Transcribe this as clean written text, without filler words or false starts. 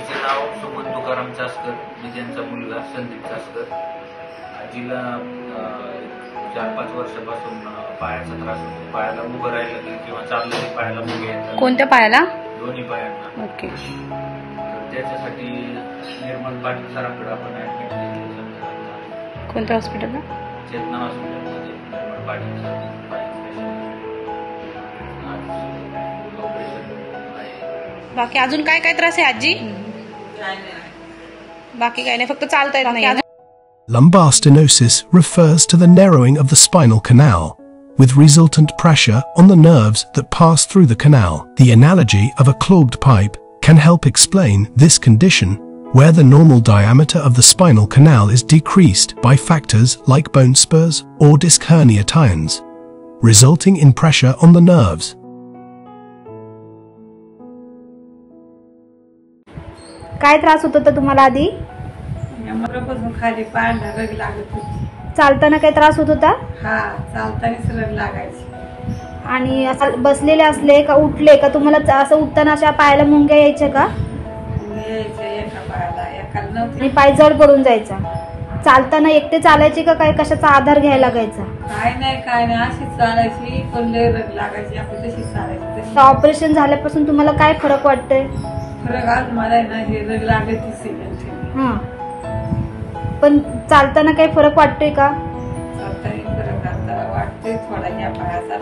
आजीचं नाव सुमन तुकाराम चासकर, मी त्यांचा मुलगा संदीप चासकर. आजीला 4-5 वर्षापासून पायाचा त्रास होतो. पायाला उभं राहिलं किंवा चाललं पायाला मुगे येतात. कोणत्या पायाला? दोन्ही पायांना. ओके. तर त्याच्यासाठी निर्मल पाटील सरांकडे आपण ऍडमिट केलं. कोणत्या हॉस्पिटलला? चेतना हॉस्पिटलमध्ये निर्मल पाटील सर. बाकी अजून काय काय त्रास आहे आजी? बाकी काय नाही, फक्त चालता येत नाही. Lumbar stenosis refers to the narrowing of the spinal canal, with resultant pressure on the nerves that pass through the canal. The analogy of a clogged pipe can help explain this condition, where the normal diameter of the spinal canal is decreased by factors like bone spurs or disc hernia tions, resulting in pressure on the nerves. काय त्रास होत होता तुम्हाला आधी? खाली पायाला रग लागत होती. चालताना काय त्रास होत होता? हा, चालतानाच रग लागायची. आणि असं बसलेले असले का उठले का तुम्हाला असं उठताना अशा पायाला मुंग्या यायच्या का? यायचे एका पायाला, एकाला नव्हते. आणि पाय जड पडून जायचा. चालताना एकटे चालायचे का काय कशाचा आधार घ्यायला लागायचा? काय नाही अशीच चालायची, पण लय रग लागायची. आपण तशीच चालायची. ऑपरेशन झाल्यापासून तुम्हाला काय फरक वाटतोय? फरक आज मला ना हे रग लागत. हा, पण चालताना काही फरक वाटतोय का? चालताना फरक वाटतोय थोडा या पायाचा.